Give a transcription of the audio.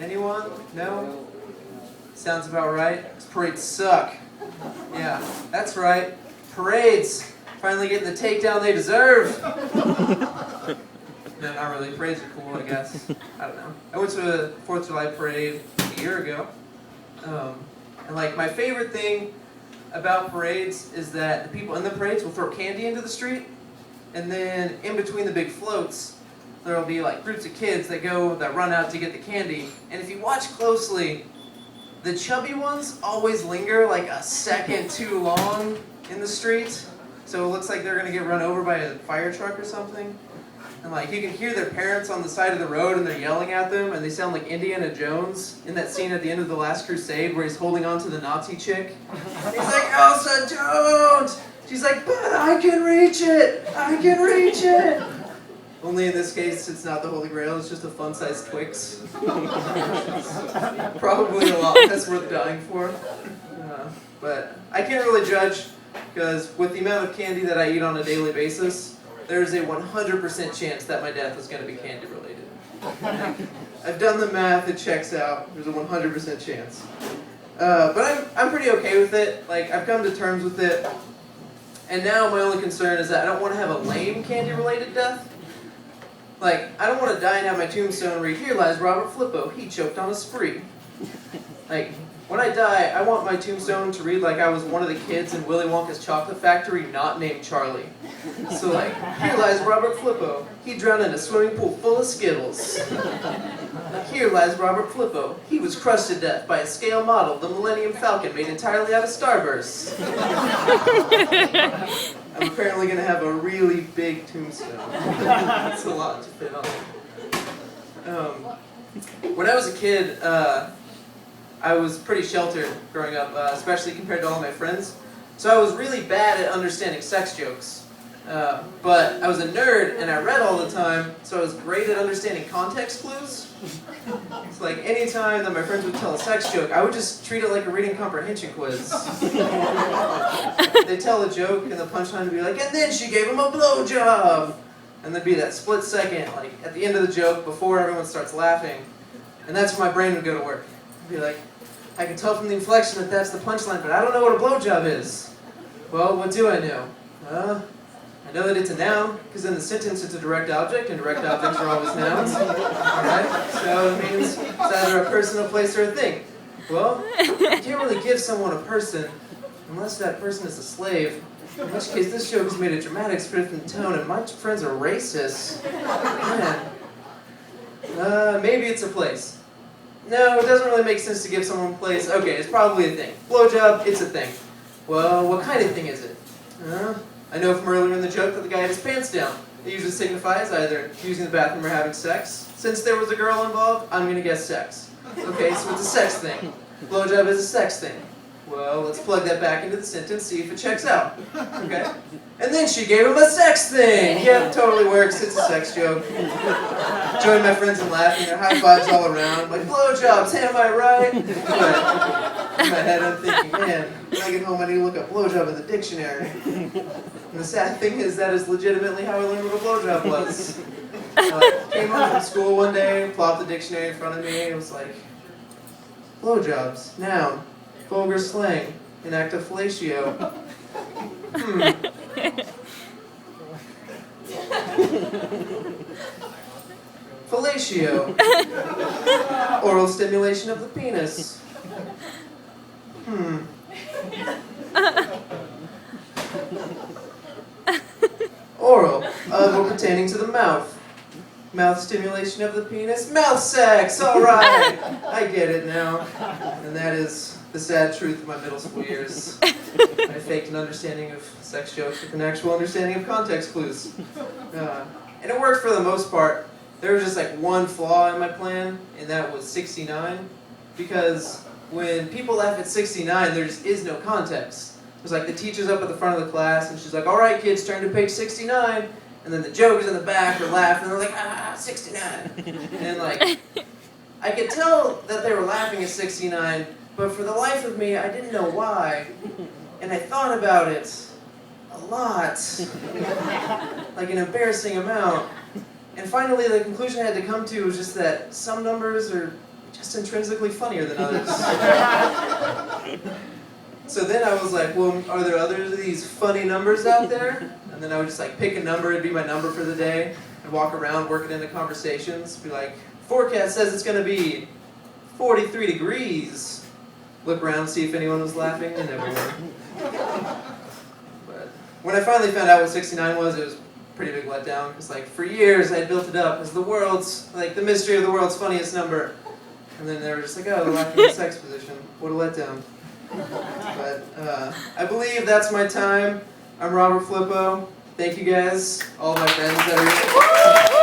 Anyone? No? Sounds about right. These parades suck. Yeah, that's right. Parades finally getting the takedown they deserve. No, not really. Parades are cool, I guess. I don't know. I went to a 4th of July parade a year ago. And like my favorite thing about parades is that the people in the parades will throw candy into the street. And then in between the big floats, there'll be like groups of kids that run out to get the candy. And if you watch closely, the chubby ones always linger like a second too long in the street. So it looks like they're gonna get run over by a fire truck or something. And like you can hear their parents on the side of the road and they're yelling at them and they sound like Indiana Jones in that scene at the end of The Last Crusade where he's holding on to the Nazi chick. And he's like, Elsa, don't! She's like, but I can reach it! I can reach it! Only in this case, it's not the Holy Grail, it's just a fun-sized Twix. Probably a lot less worth dying for. But I can't really judge, because with the amount of candy that I eat on a daily basis, there's a 100% chance that my death is going to be candy-related. I've done the math, it checks out. There's a 100% chance. But I'm pretty okay with it. Like, I've come to terms with it. And now my only concern is that I don't want to have a lame candy-related death. Like, I don't want to die and have my tombstone read, "Here lies Robert Flippo, he choked on a spree." Like, when I die, I want my tombstone to read like I was one of the kids in Willy Wonka's chocolate factory not named Charlie. So like, "Here lies Robert Flippo, he drowned in a swimming pool full of Skittles." Like, "Here lies Robert Flippo, he was crushed to death by a scale model, the Millennium Falcon made entirely out of Starburst." I'm apparently going to have a really big tombstone. That's a lot to fit on. When I was a kid, I was pretty sheltered growing up, especially compared to all my friends. So I was really bad at understanding sex jokes. But I was a nerd and I read all the time, so I was great at understanding context clues. It's like any time that my friends would tell a sex joke, I would just treat it like a reading comprehension quiz. They'd tell a joke and the punchline would be like, "And then she gave him a blowjob." And there'd be that split second, like at the end of the joke, before everyone starts laughing. And that's where my brain would go to work. I'd be like, "I can tell from the inflection that that's the punchline, but I don't know what a blowjob is." "Well, what do I know?" "I know that it's a noun, because in the sentence it's a direct object, and direct objects are always nouns." Alright, so it means it's either a person, a place, or a thing. "Well, you can't really give someone a person unless that person is a slave. In which case, this joke has made a dramatic shift in tone, and my friends are racist." Man. Maybe it's a place. "No, it doesn't really make sense to give someone a place." "Okay, it's probably a thing. Blowjob, it's a thing." "Well, what kind of thing is it?" "I know from earlier in the joke that the guy had his pants down. It usually signifies either using the bathroom or having sex. Since there was a girl involved, I'm going to guess sex." "Okay, so it's a sex thing. Blowjob is a sex thing." "Well, let's plug that back into the sentence, see if it checks out." "Okay. And then she gave him a sex thing." Yep, totally works. It's a sex joke. Join my friends in laughing. There are high fives all around. Like, "Blowjobs, am I right?" But in my head, I'm thinking, man, when I get home, I need to look up blowjob in the dictionary. And the sad thing is, that is legitimately how I learned what a blowjob was. Came home from school one day, plopped the dictionary in front of me, and it was like, "Blowjobs, noun, vulgar slang, an act of fellatio." Fellatio. Oral stimulation of the penis. Oral, of or pertaining to the mouth. Mouth stimulation of the penis. Mouth sex, alright! I get it now. And that is the sad truth of my middle school years. I faked an understanding of sex jokes with an actual understanding of context clues. And it worked for the most part. There was just like one flaw in my plan, and that was 69. Because when people laugh at 69, there just is no context. It's like the teacher's up at the front of the class, and she's like, "Alright kids, turn to page 69. And then the jokers in the back are laughing, and they're like, "Ah, 69. And like, I could tell that they were laughing at 69, but for the life of me, I didn't know why. And I thought about it a lot. Like an embarrassing amount. And finally, the conclusion I had to come to was just that some numbers are just intrinsically funnier than others. So then I was like, well, are there other of these funny numbers out there? And then I would just like pick a number, it'd be my number for the day, and walk around, work it into conversations, be like, forecast says it's gonna be 43 degrees. Look around, see if anyone was laughing, and everyone. But when I finally found out what 69 was, it was a pretty big letdown, because like for years I had built it up as the world's, like the mystery of the world's funniest number. And then they were just like, oh, the laughing in sex position. What a letdown. But I believe that's my time. I'm Robert Flippo. Thank you guys, all my friends that are here.